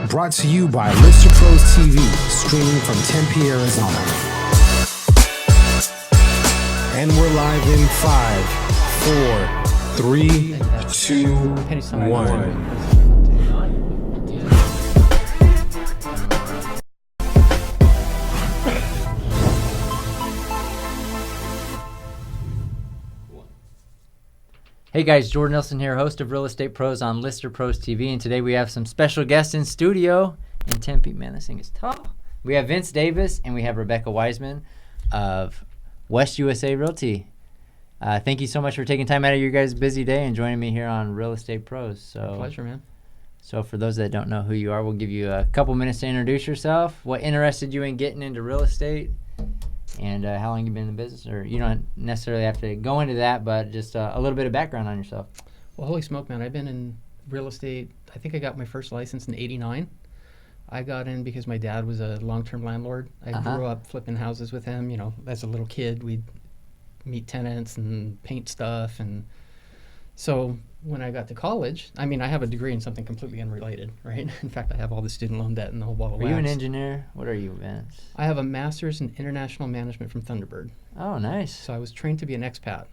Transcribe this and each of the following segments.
Brought to you by Lister Pros TV, streaming from Tempe, Arizona. And we're live in 5, 4, 3, 2, 1. Hey guys, Jordan Nielson here, host of Real Estate Pros on Lister Pros TV, and today we have some special guests in studio in Tempe. Man, this thing is tall. We have Vince Davis and we have Rebekah Wiseman of West USA Realty. Thank you so much for taking time out of your guys' busy day and joining me here on Real Estate Pros. My pleasure, man. So for those that don't know who you are, we'll give you a couple minutes to introduce yourself, what interested you in getting into real estate, and how long you've been in the business. Or you don't necessarily have to go into that, but just a little bit of background on yourself. Well, holy smoke, man. I've been in real estate. I think I got my first license in '89. I got in because my dad was a long-term landlord. I grew up flipping houses with him. You know, as a little kid, we'd meet tenants and paint stuff. And so when I got to college, I mean, I have a degree in something completely unrelated, right? In fact, I have all the student loan debt and the whole ball of wax. Are you an engineer? What are you, Vince? I have a master's in international management from Thunderbird. Oh, nice. So I was trained to be an expat.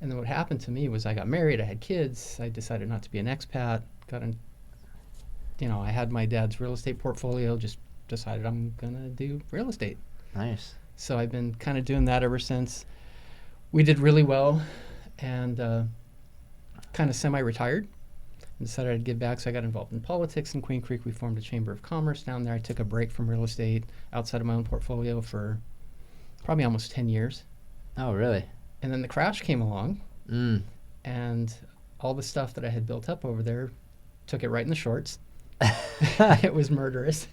And then what happened to me was I got married, I had kids, I decided not to be an expat, I had my dad's real estate portfolio, just decided I'm gonna do real estate. Nice. So I've been kind of doing that ever since. We did really well and kind of semi-retired and decided I'd give back. So I got involved in politics in Queen Creek. We formed a chamber of commerce down there. I took a break from real estate outside of my own portfolio for probably almost 10 years. Oh, really? And then the crash came along, and all the stuff that I had built up over there took it right in the shorts. It was murderous.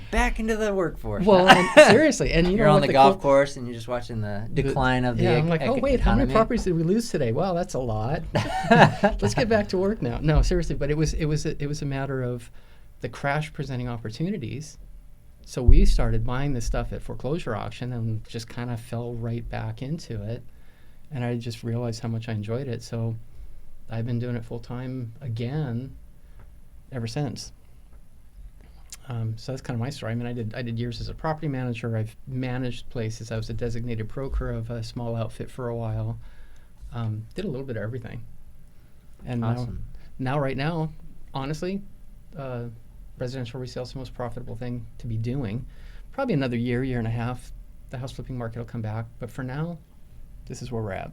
Back into the workforce. Well, seriously. And you're on the golf course and you're just watching the decline of the I'm like, oh, wait, how many properties did we lose today? Well, that's a lot. Let's get back to work now. No, seriously. But it was a matter of the crash presenting opportunities. So we started buying this stuff at foreclosure auction and just kind of fell right back into it. And I just realized how much I enjoyed it. So I've been doing it full time again ever since. So that's kind of my story. I mean, I did years as a property manager. I've managed places. I was a designated broker of a small outfit for a while. Did a little bit of everything. And awesome. Right now, honestly, residential resale is the most profitable thing to be doing. Probably another year and a half, the house flipping market will come back. But for now, this is where we're at.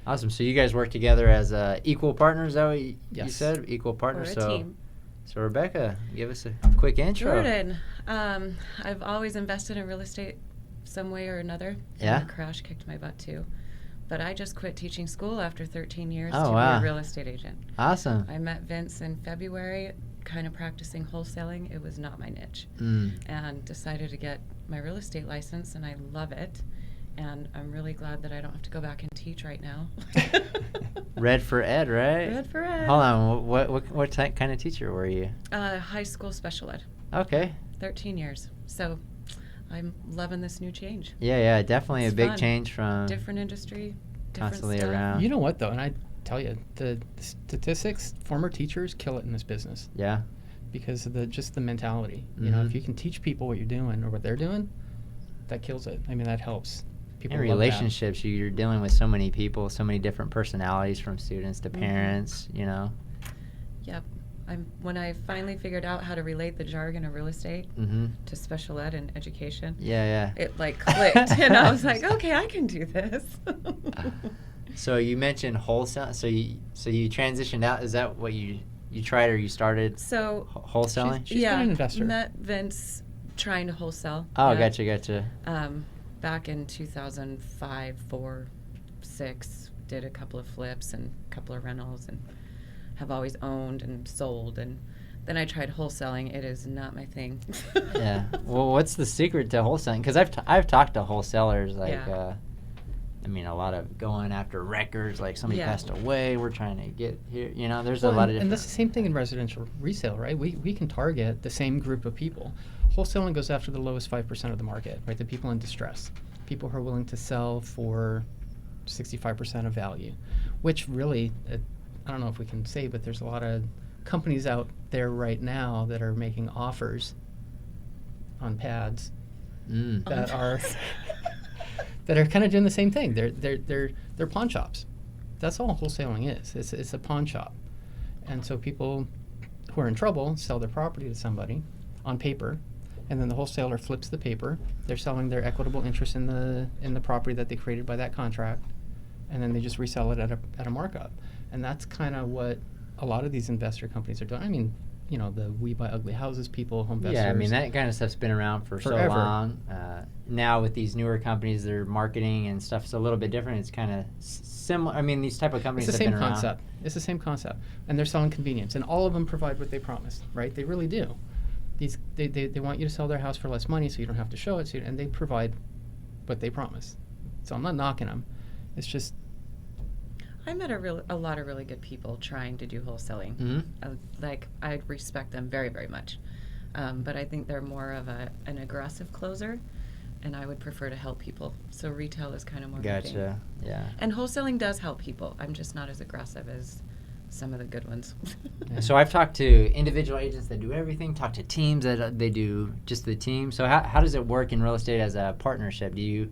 Awesome. So you guys work together as equal partners, is that what you said? Equal partners. We're a team. So Rebekah, give us a quick intro. Jordan, I've always invested in real estate some way or another. Yeah. And the crash kicked my butt too. But I just quit teaching school after 13 years to be a real estate agent. Awesome. I met Vince in February, kind of practicing wholesaling. It was not my niche. And decided to get my real estate license, and I love it. And I'm really glad that I don't have to go back and teach right now. Red for Ed, right? Red for Ed. Hold on. What kind of teacher were you? High school special ed. Okay. 13 years. So I'm loving this new change. Yeah, definitely It's a big fun. change from Different industry, different constantly stuff. around. You know what, though? And I tell you, the statistics, former teachers kill it in this business. Yeah. Because of the mentality. You know, if you can teach people what you're doing or what they're doing, that kills it. I mean, that helps. People in relationships, you're dealing with so many people, so many different personalities, from students to parents, you know. Yep. When I finally figured out how to relate the jargon of real estate to special ed and education, it like clicked, and I was like, okay, I can do this. So you mentioned wholesale. So you transitioned out. Is that what you tried, or you started? So wholesaling. She's been an investor. Met Vince trying to wholesale. Oh, gotcha. Back in 2005, 4, 6, did a couple of flips and a couple of rentals, and have always owned and sold. And then I tried wholesaling. It is not my thing. Yeah. Well, what's the secret to wholesaling? Because I've talked to wholesalers I mean, a lot of going after records, like somebody passed away, we're trying to get here. You know, there's a lot of different. And that's the same thing in residential resale, right? We can target the same group of people. Wholesaling goes after the lowest 5% of the market, right? The people in distress, people who are willing to sell for 65% of value, which really, I don't know if we can say, but there's a lot of companies out there right now that are making offers on pads that are that are kind of doing the same thing. They're pawn shops. That's all wholesaling is. It's a pawn shop, and so people who are in trouble sell their property to somebody on paper, and then the wholesaler flips the paper. They're selling their equitable interest in the property that they created by that contract, and then they just resell it at a markup. And that's kind of what a lot of these investor companies are doing. I mean, you know, the We Buy Ugly Houses people, home investors. Yeah, I mean, that kind of stuff's been around for forever. so long. Now with these newer companies, their marketing and stuff's a little bit different. It's kind of similar. I mean, these type of companies It's the have same been concept. around. It's the same concept, and they're selling convenience, and all of them provide what they promise, right? They really do. They want you to sell their house for less money, so you don't have to show it, and they provide what they promise. So I'm not knocking them. It's just I met a lot of really good people trying to do wholesaling. Mm-hmm. I respect them very, very much, but I think they're more of an aggressive closer, and I would prefer to help people. So retail is kind of more my thing. Gotcha. Yeah. And wholesaling does help people. I'm just not as aggressive as some of the good ones. So I've talked to individual agents that do everything, talked to teams that they do just the team. So how does it work in real estate as a partnership? Do you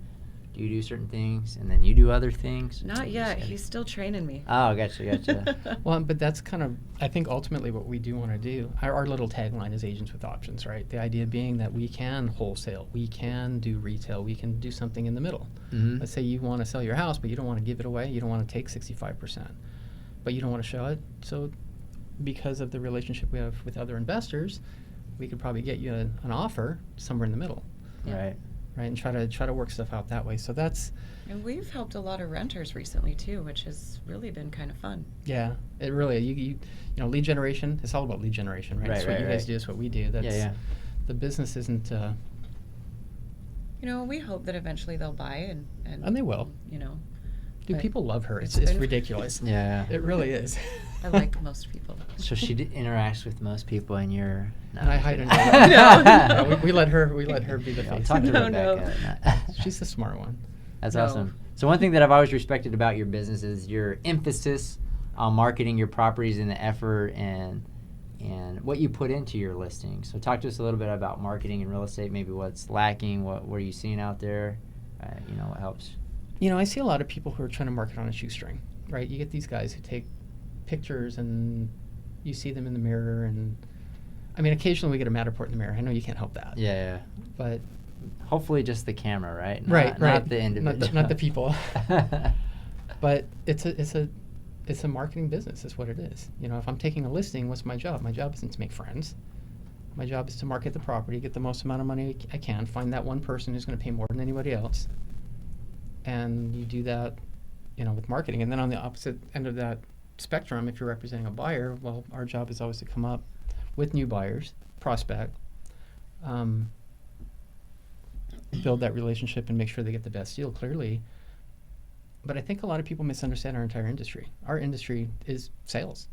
do certain things and then you do other things? Not yet. He's still training me. Oh, gotcha. well, but that's kind of, I think ultimately what we do want to do. Our little tagline is agents with options, right? The idea being that we can wholesale, we can do retail, we can do something in the middle. Mm-hmm. Let's say you want to sell your house, but you don't want to give it away. You don't want to take 65%, but you don't want to show it. So because of the relationship we have with other investors, we could probably get you an offer somewhere in the middle. Right. Right, and try to work stuff out that way. So that's, And we've helped a lot of renters recently too, which has really been kind of fun. yeah, it really, you know, lead generation, it's all about lead generation, right? Right, It's what right, you guys right. do, it's what we do. That's, Yeah. the business isn't, You know, we hope that eventually they'll buy and they will. You know, Dude, but people love her. It's been- ridiculous. Yeah. It really is. I like most people. So she interacts with most people, and you're. No, And I I'm hide kidding. under that. we let her be the I'll face. talk to No, Rebekah. She's the smart one. That's No. awesome. So one thing that I've always respected about your business is your emphasis on marketing your properties and the effort and what you put into your listings. So talk to us a little bit about marketing in real estate. Maybe what's lacking. What are you seeing out there? You know, what helps. You know, I see a lot of people who are trying to market on a shoestring, right? You get these guys who take pictures and you see them in the mirror, and I mean, occasionally we get a Matterport in the mirror. I know you can't help that, Yeah. but Hopefully, just the camera, right? right, Not the individual. not the people. But it's a marketing business. Is what it is. You know, if I'm taking a listing, what's my job? My job isn't to make friends. My job is to market the property, get the most amount of money I can, find that one person who's going to pay more than anybody else, and you do that, you know, with marketing. And then on the opposite end of that spectrum, if you're representing a buyer, well, our job is always to come up with new buyers, prospect, build that relationship and make sure they get the best deal, clearly. But I think a lot of people misunderstand our entire industry. Our industry is sales.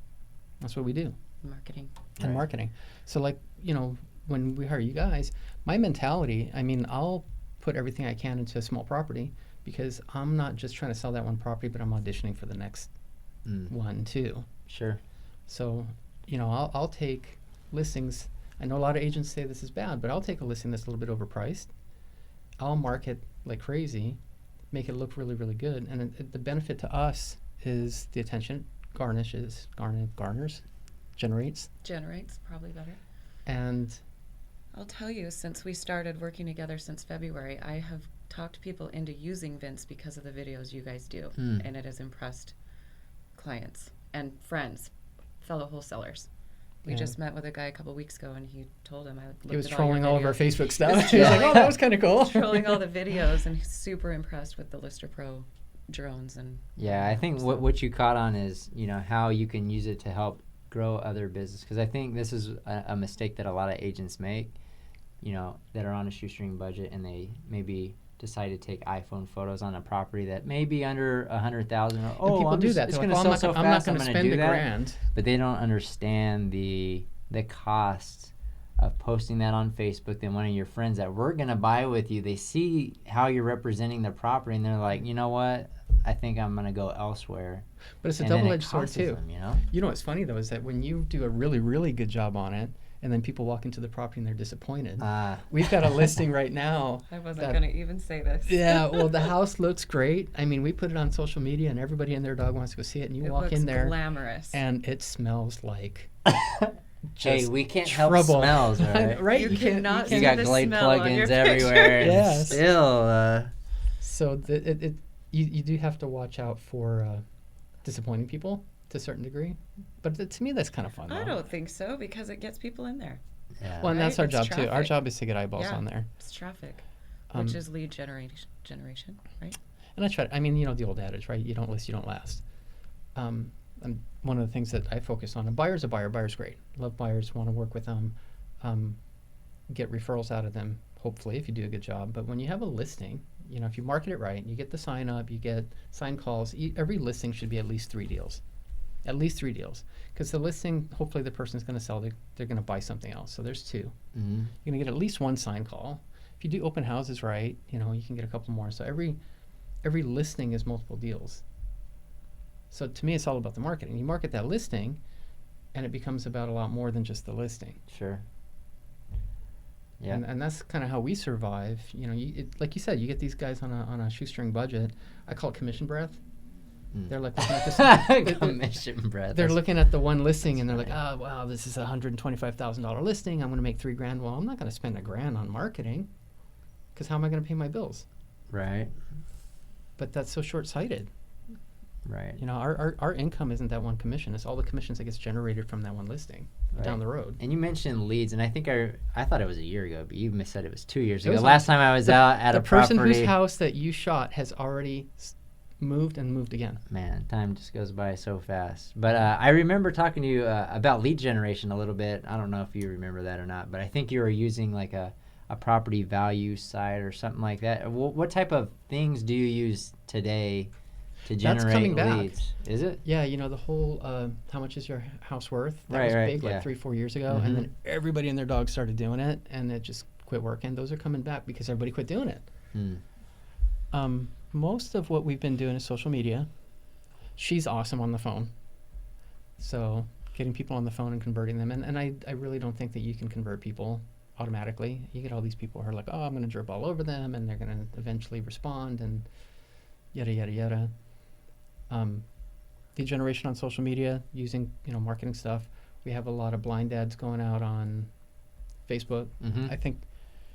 That's what we do. Marketing. And marketing. So, like, you know, when we hire you guys, my mentality, I mean, I'll put everything I can into a small property because I'm not just trying to sell that one property, but I'm auditioning for the next one, too. Sure. So, you know, I'll take listings. I know a lot of agents say this is bad, but I'll take a listing that's a little bit overpriced. I'll market like crazy, make it look really, really good. And the benefit to us is the attention generates. Generates, probably better. And I'll tell you, since we started working together since February, I have talked people into using Vince because of the videos you guys do. And it has impressed clients and friends, fellow wholesalers. We just met with a guy a couple weeks ago, and he told him I looked he was at trolling all all your of our videos. Facebook stuff. He was like, oh, that was kind of cool. Trolling all the videos, and he's super impressed with the Lister Pro drones. And Yeah, I think what you caught on is, you know, how you can use it to help grow other business. Because I think this is a mistake that a lot of agents make, you know, that are on a shoestring budget, and they maybe decide to take iPhone photos on a property that may be under $100,000. And people do that. It's They're going to like, sell so I'm not fast. going to I'm spend do a that. grand. But they don't understand the cost of posting that on Facebook, then one of your friends that were going to buy with you, they see how you're representing the property, and they're like, you know what, I think I'm going to go elsewhere. But it's a And then it double-edged sword costs too. them, you know? You know what's funny though is that when you do a really, really good job on it, and then people walk into the property and they're disappointed. We've got a listing right now. I wasn't going to even say this. Yeah, well, the house looks great. I mean, we put it on social media, and everybody and their dog wants to go see it. And you walk in there, glamorous, and it smells like. Hey, we can't help trouble. smells, right? Right? You cannot You see got the Glade smell on plugins your everywhere. And Yes. Still, So you do have to watch out for disappointing people to a certain degree, but to me that's kind of fun. I though. don't think so, because it gets people in there. yeah. Well, and that's Right? our It's job too. Our traffic. job is to get eyeballs Yeah. on there. It's traffic, Um, which is lead generation, right? And I try. I mean, you know the old adage, right? You don't list, you don't last. And one of the things that I focus on, a buyer's a buyer. Buyer's great. Love buyers. Want to work with them. Get referrals out of them. Hopefully, if you do a good job. But when you have a listing, you know, if you market it right, you get the sign up, you get sign calls. Every listing should be at least 3 deals. At least 3 deals, because the listing, hopefully, the person's going to sell. They're going to buy something else. So there's 2. Mm-hmm. You're going to get at least 1 sign call. If you do open houses right, you know, you can get a couple more. So every listing is multiple deals. So to me, it's all about the marketing. You market that listing, and it becomes about a lot more than just the listing. Sure. Yeah. And that's kind of how we survive. You know, like you said, you get these guys on a shoestring budget. I call it commission breath. They're like looking at this. Commission breath. They're looking at the one listing, and they're like, funny. "Oh, wow, this is a $125,000 listing. I'm going to make $3,000." Well, I'm not going to spend $1,000 on marketing, because how am I going to pay my bills? Right. But that's so short-sighted. Right. You know, our income isn't that one commission. It's all the commissions that gets generated from that one listing down the road. And you mentioned leads, and I think I thought it was a year ago, but you said it was 2 years It ago. was Last time I was out at a property. The person whose house that you shot has already moved and moved again. Man, time just goes by so fast. But I remember talking to you about lead generation a little bit. I don't know if you remember that or not, but I think you were using like a property value site or something like that. What type of things do you use today to That's coming generate back. leads? Is it? Yeah, you know, the whole how much is your house worth? That Right, was right, big yeah. like 3-4 years ago, and then everybody and their dog started doing it, and it just quit working. Those are coming back because everybody quit doing it. Most of what we've been doing is social media. She's awesome on the phone. So getting people on the phone and converting them. And I really don't think that you can convert people automatically. You get all these people who are like, oh, I'm going to drip all over them, and they're going to eventually respond, and yada, yada, yada. Lead generation on social media using, you know, marketing stuff. We have a lot of blind ads going out on Facebook. I think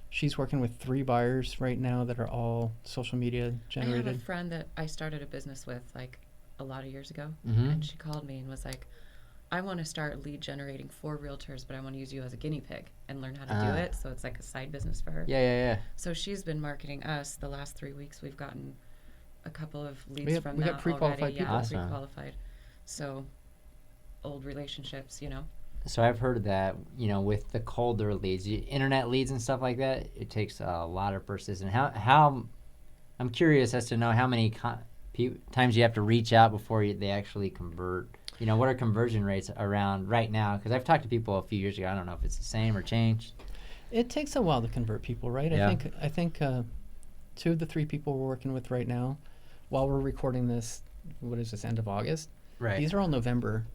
she's working with 3 buyers right now that are all social media generated. I have a friend that I started a business with like a lot of years ago, Mm-hmm. and she called me and was like, I want to start lead generating for realtors, but I want to use you as a guinea pig and learn how to do it. So it's like a side business for her. Yeah. So she's been marketing us the last 3 weeks. We've gotten a couple of leads from we that got pre-qualified already. people. Yeah, Awesome. pre-qualified. So old relationships, you know. So I've heard that, you know, with the colder leads, internet leads and stuff like that, it takes a lot of persistence. How I'm curious as to know how many times you have to reach out before they actually convert. You know, what are conversion rates around right now? Because I've talked to people a few years ago. I don't know if it's the same or changed. It takes a while to convert people, right? Yeah. I think 2 of the 3 people we're working with right now, while we're recording this, what is this, end of August? Right. These are all November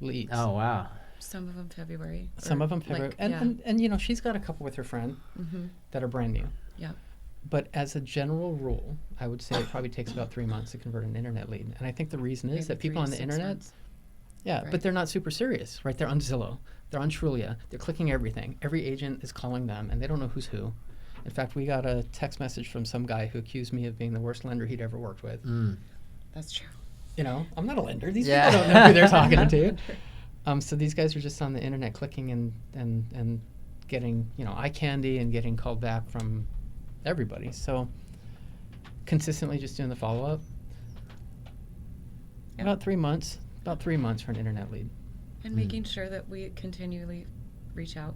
leads. Oh, wow. Some of them February. Some or, of them February. Like, And you know, she's got a couple with her friend that are brand new. Yeah. But as a general rule, I would say it probably takes about 3 months to convert an internet lead. And I think the reason is Maybe that people 3 on to the 6 internet, months. yeah, Right. but they're not super serious, right? They're on Zillow, they're on Trulia, they're clicking everything. Every agent is calling them, and they don't know who's who. In fact, we got a text message from some guy who accused me of being the worst lender he'd ever worked with. That's true. You know, I'm not a lender. These Yeah. people don't know who they're talking to. So these guys are just on the internet clicking and getting, you know, eye candy and getting called back from everybody. So consistently just doing the follow-up. Yeah. About 3 months for an internet lead. And making sure that we continually reach out.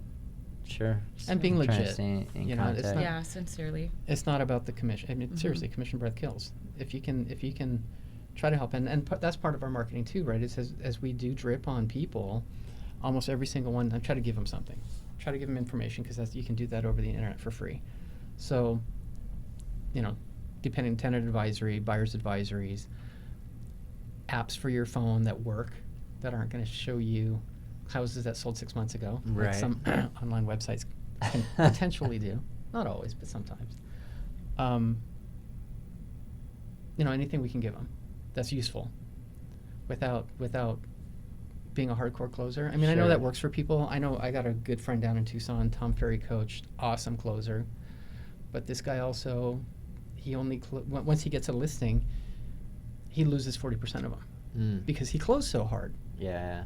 Sure. And being Trying to legit. stay in You know, it's contact. not- Yeah, sincerely. It's not about the commission. I mean, seriously, commission breath kills. If you can try to help, and that's part of our marketing too, right? Is as we do drip on people, almost every single one, I try to give them something. Try to give them information because you can do that over the internet for free. So, depending tenant advisory, buyer's advisories, apps for your phone that work, that aren't going to show you houses that sold 6 months ago. Right. Like some online websites can potentially do. Not always, but sometimes. Anything we can give them that's useful without being a hardcore closer. I mean, I know Sure. that works for people. I know I got a good friend down in Tucson, Tom Ferry coached, awesome closer. But this guy also, he only, once he gets a listing, he loses 40% of them because he closed so hard. Yeah.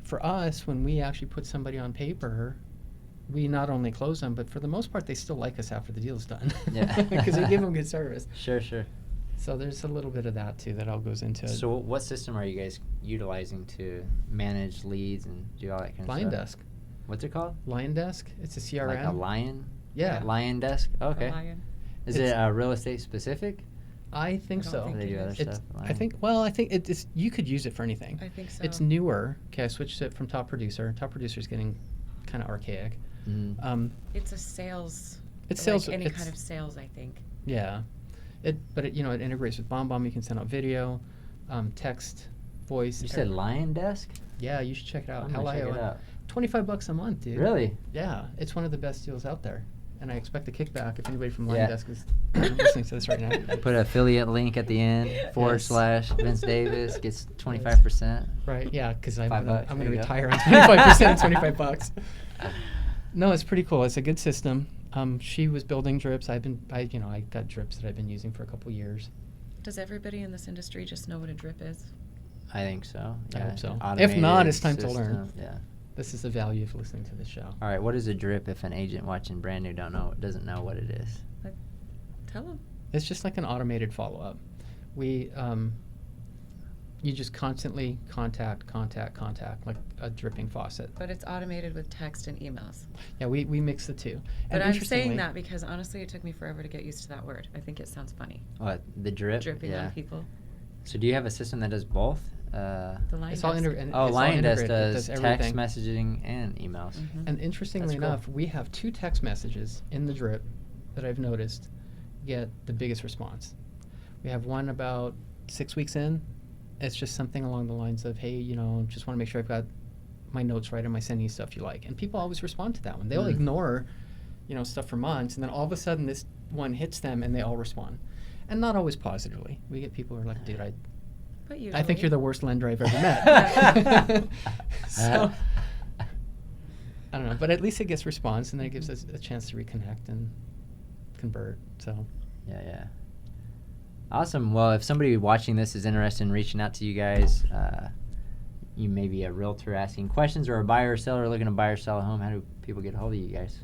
For us, when we actually put somebody on paper, we not only close them, but for the most part, they still like us after the deal's done. Yeah. Because we give them good service. Sure. So there's a little bit of that too that all goes into it. So what system are you guys utilizing to manage leads and do all that kind of Lion stuff? Desk. What's it called? Lion Desk. It's a CRM. Like a Lion? Yeah. Lion Desk? Okay. Lion. Is it real estate specific? I think I don't so. think Or they do it other is. stuff? I think it's you could use it for anything. I think so. It's newer. Okay, I switched it from Top Producer. Top Producer's getting kind of archaic. It's a sales. It's like sales. any it's- kind of sales, I think. Yeah, but it integrates with BombBomb. You can send out video, text, voice. You said Lion Desk? Yeah, you should check it out. I'm gonna check it out. $25 a month, dude. Really? Yeah, it's one of the best deals out there, and I expect a kickback if anybody from Yeah. Lion Desk is listening to this right now. Put an affiliate link at the end, Yes. / Vince Davis gets 25%. Right? Yeah, because I'm $5, gonna there you go. retire on 25% of $25. No, it's pretty cool. It's a good system. She was building drips. I got drips that I've been using for a couple years. Does everybody in this industry just know what a drip is? I think so. I Yeah. hope so. If Automated not, it's time to learn. system, Yeah. This is the value of listening to this show. All right. What is a drip if an agent watching brand new doesn't know what it is? Tell them. It's just like an automated follow-up. You just constantly contact, like a dripping faucet. But it's automated with text and emails. Yeah, we mix the two. But And I'm saying interestingly- that because honestly, it took me forever to get used to that word. I think it sounds funny. What, the drip? Dripping Yeah. on people. So do you have a system that does both? The line. It's all desk. and Oh, it's all Lion Desk integrated. It does text everything. messaging and emails. Mhm. And interestingly That's cool. enough, we have 2 text messages in the drip that I've noticed get the biggest response. We have one about 6 weeks in. It's just something along the lines of, hey, just want to make sure I've got my notes right. Am I sending you stuff you like? And people always respond to that one. They'll ignore, stuff for months, and then all of a sudden this one hits them and they all respond. And not always positively. We get people who are like, dude, But I think usually- you're the worst lender I've ever met. So, I don't know, but at least it gets response, and then it gives us a chance to reconnect and convert. So, Yeah. Awesome. Well, if somebody watching this is interested in reaching out to you guys, you may be a realtor asking questions or a buyer or seller looking to buy or sell a home, how do people get a hold of you guys?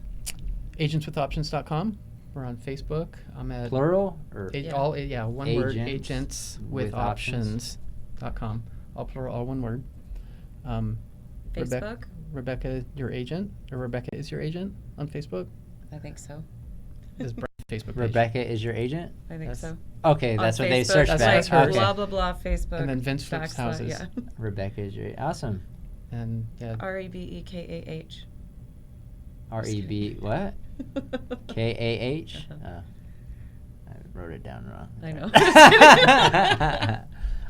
agentswithoptions.com. We're on Facebook. I'm at Plural or one word. Agents with Agentswithoptions.com. All plural, all one word. Facebook? Rebekah, your agent, or Rebekah is your agent on Facebook. I think so. This is Brian's Facebook page. Rebekah is your agent? I think That's- so. Okay, that's On what they Facebook, search That's back. like hers. Okay. blah blah blah Facebook. And then Vince flips / houses. Yeah. Rebekah is your awesome. And yeah, REBEKAH. REB what? KAH? I wrote it down wrong. I know.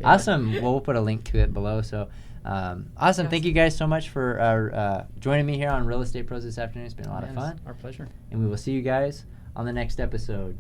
Awesome. Well, we'll put a link to it below. So, awesome. Thank you guys so much for joining me here on Real Estate Pros this afternoon. It's been a lot of man, fun. it's our pleasure. And we will see you guys on the next episode.